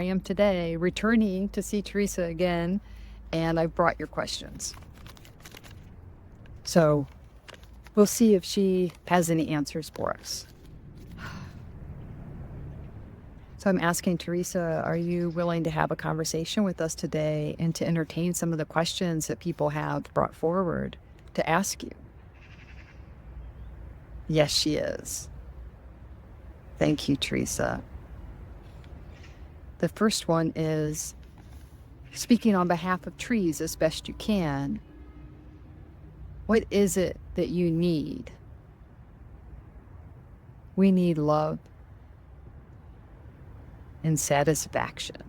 am today, returning to see Teresa again, and I've brought your questions. So we'll see if she has any answers for us. So I'm asking Teresa, are you willing to have a conversation with us today and to entertain some of the questions that people have brought forward to ask you? Yes, she is. Thank you, Teresa. The first one is, speaking on behalf of trees as best you can, what is it that you need? We need love and satisfaction.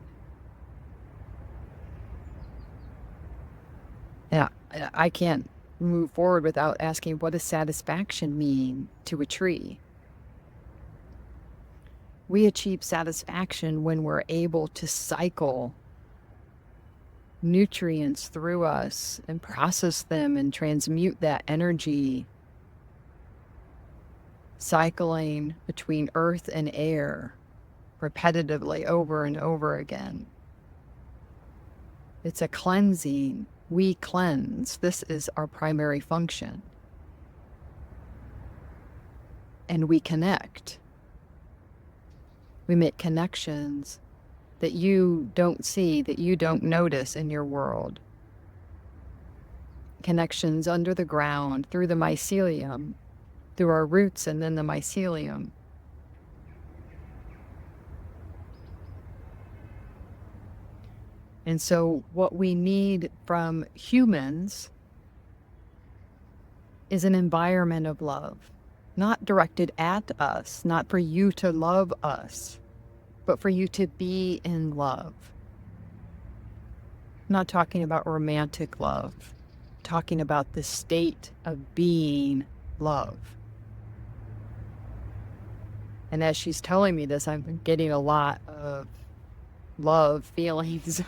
Yeah, I can't move forward without asking, what does satisfaction mean to a tree? We achieve satisfaction when we're able to cycle nutrients through us and process them and transmute that energy, cycling between earth and air repetitively over and over again. It's a cleansing. We cleanse. This is our primary function. And we connect. We make connections that you don't see, that you don't notice in your world. Connections under the ground, through the mycelium, through our roots and then the mycelium. And so what we need from humans is an environment of love, not directed at us, not for you to love us, but for you to be in love. I'm not talking about romantic love, I'm talking about the state of being love. And as she's telling me this, I'm getting a lot of love feelings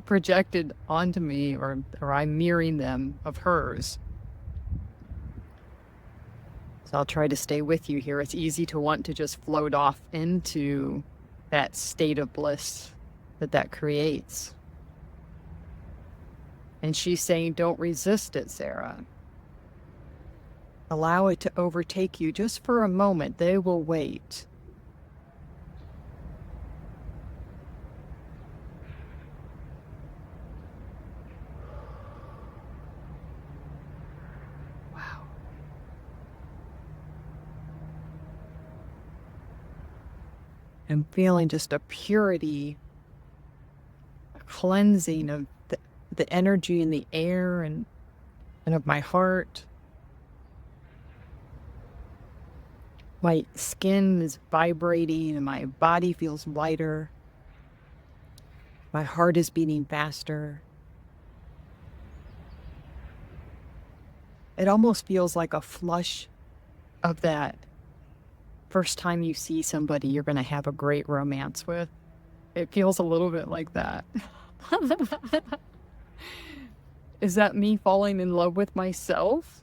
projected onto me, or I'm mirroring them of hers. So I'll try to stay with you here. It's easy to want to just float off into that state of bliss that creates. And she's saying, don't resist it, Sarah. Allow it to overtake you just for a moment. They will wait. Wow. I'm feeling just a purity, a cleansing of the energy in the air and of my heart. My skin is vibrating and my body feels lighter. My heart is beating faster. It almost feels like a flush of that first time you see somebody you're going to have a great romance with. It feels a little bit like that. Is that me falling in love with myself?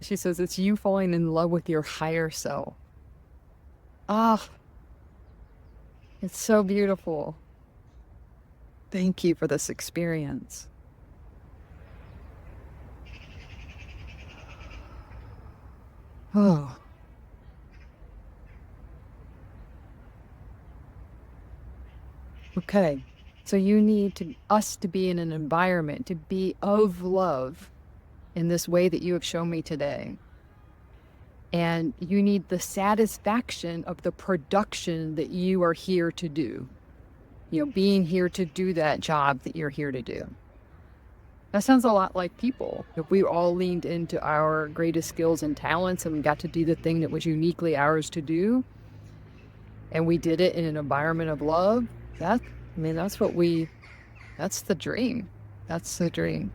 She says, it's you falling in love with your higher self. Ah, it's so beautiful. Thank you for this experience. Oh. Okay. So you need us to be in an environment, to be of love in this way that you have shown me today. And you need the satisfaction of the production that you are here to do. Being here to do that job that you're here to do. That sounds a lot like people. If we all leaned into our greatest skills and talents and we got to do the thing that was uniquely ours to do, and we did it in an environment of love, that's the dream. That's the dream.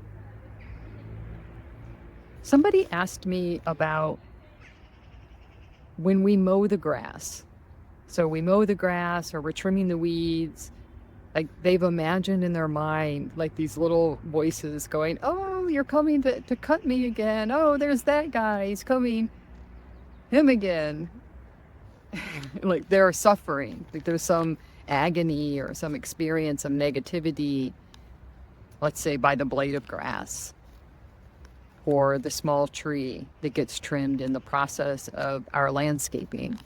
Somebody asked me about when we mow the grass. So we mow the grass or we're trimming the weeds. Like they've imagined in their mind, like these little voices going, oh, you're coming to cut me again. Oh, there's that guy. He's coming. Him again. Like they're suffering. Like there's some agony or some experience of negativity, let's say by the blade of grass or the small tree that gets trimmed in the process of our landscaping.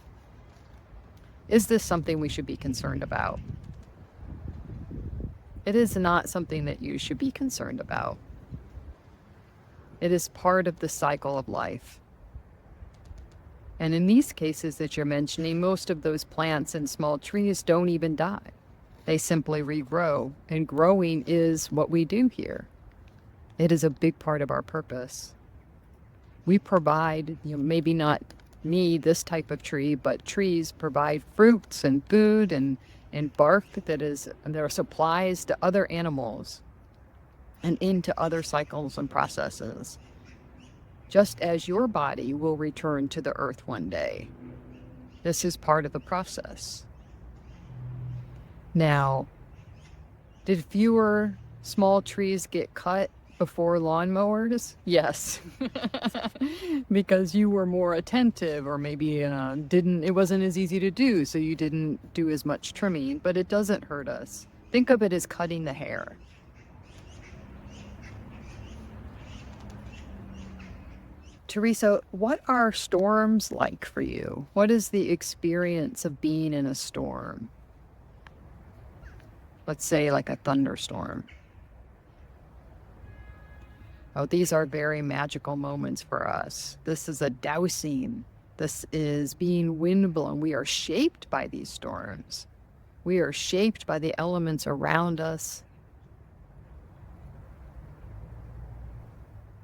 Is this something we should be concerned about? It is not something that you should be concerned about. It is part of the cycle of life. And in these cases that you're mentioning, most of those plants and small trees don't even die. They simply regrow, and growing is what we do here. It is a big part of our purpose. We provide, maybe not me, this type of tree, but trees provide fruits and food and bark there are supplies to other animals and into other cycles and processes. Just as your body will return to the earth one day. This is part of the process. Now, did fewer small trees get cut before lawnmowers? Yes. Because you were more attentive, or maybe it wasn't as easy to do, so you didn't do as much trimming, but it doesn't hurt us. Think of it as cutting the hair. Teresa, what are storms like for you? What is the experience of being in a storm? Let's say like a thunderstorm. Oh, these are very magical moments for us. This is a dousing. This is being windblown. We are shaped by these storms. We are shaped by the elements around us.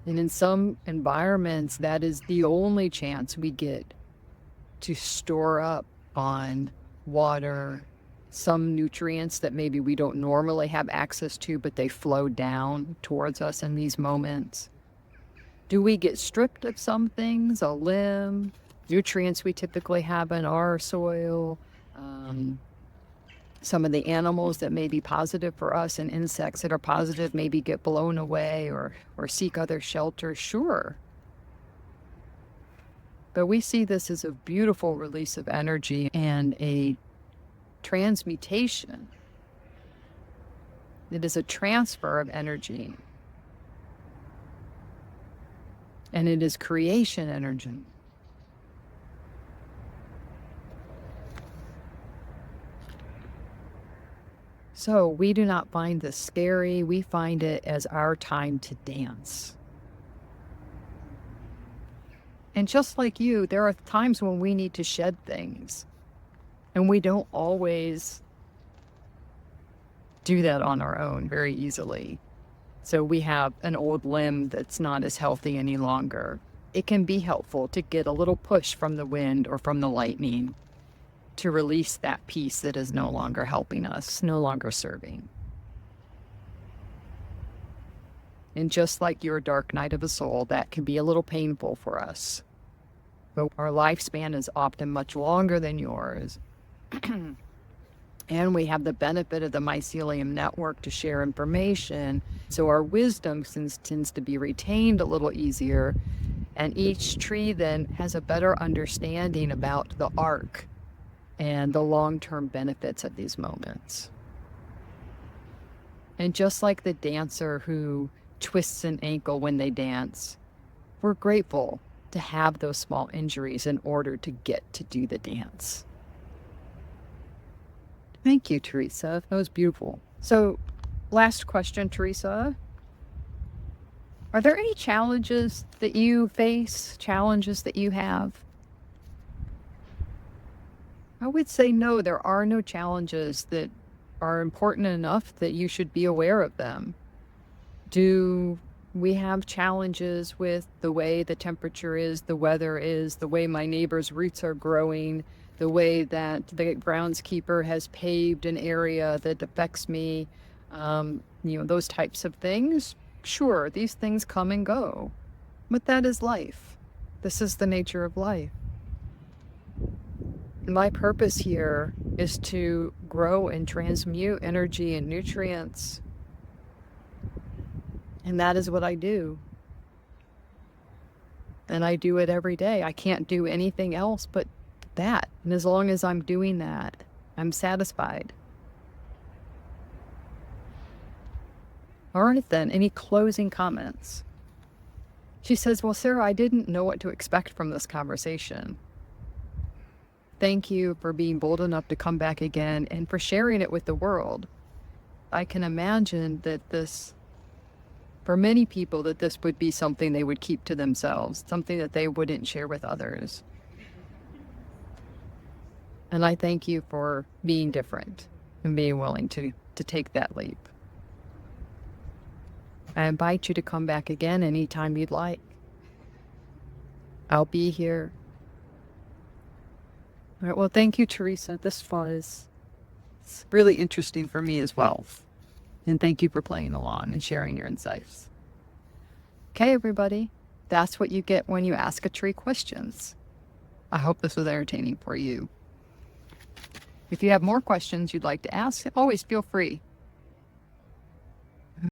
And in some environments, that is the only chance we get to store up on water, some nutrients that maybe we don't normally have access to, but they flow down towards us in these moments. Do we get stripped of some things, a limb, nutrients we typically have in our soil, some of the animals that may be positive for us and insects that are positive maybe get blown away or seek other shelter? Sure. But we see this as a beautiful release of energy and a transmutation. It is a transfer of energy. And it is creation energy. So we do not find this scary. We find it as our time to dance. And just like you, there are times when we need to shed things. And we don't always do that on our own very easily. So we have an old limb that's not as healthy any longer. It can be helpful to get a little push from the wind or from the lightning to release that piece that is no longer helping us, no longer serving. And just like your dark night of the soul, that can be a little painful for us. But our lifespan is often much longer than yours. And we have the benefit of the mycelium network to share information. So our wisdom tends to be retained a little easier. And each tree then has a better understanding about the arc and the long-term benefits of these moments. And just like the dancer who twists an ankle when they dance, we're grateful to have those small injuries in order to get to do the dance. Thank you, Teresa. That was beautiful. So, last question, Teresa. Are there any challenges that you face, challenges that you have? I would say no, there are no challenges that are important enough that you should be aware of them. Do we have challenges with the way the temperature is, the weather is, the way my neighbor's roots are growing, the way that the groundskeeper has paved an area that affects me, those types of things? Sure, these things come and go, but that is life. This is the nature of life. My purpose here is to grow and transmute energy and nutrients. And that is what I do. And I do it every day. I can't do anything else but that. And as long as I'm doing that, I'm satisfied. All right, then. Any closing comments? She says, well, Sarah, I didn't know what to expect from this conversation. Thank you for being bold enough to come back again and for sharing it with the world. I can imagine that this, for many people, that this would be something they would keep to themselves, something that they wouldn't share with others. And I thank you for being different and being willing to take that leap. I invite you to come back again anytime you'd like. I'll be here. All right, well, thank you, Teresa. This was really interesting for me as well. And thank you for playing along and sharing your insights. Okay, everybody, that's what you get when you ask a tree questions. I hope this was entertaining for you. If you have more questions you'd like to ask, always feel free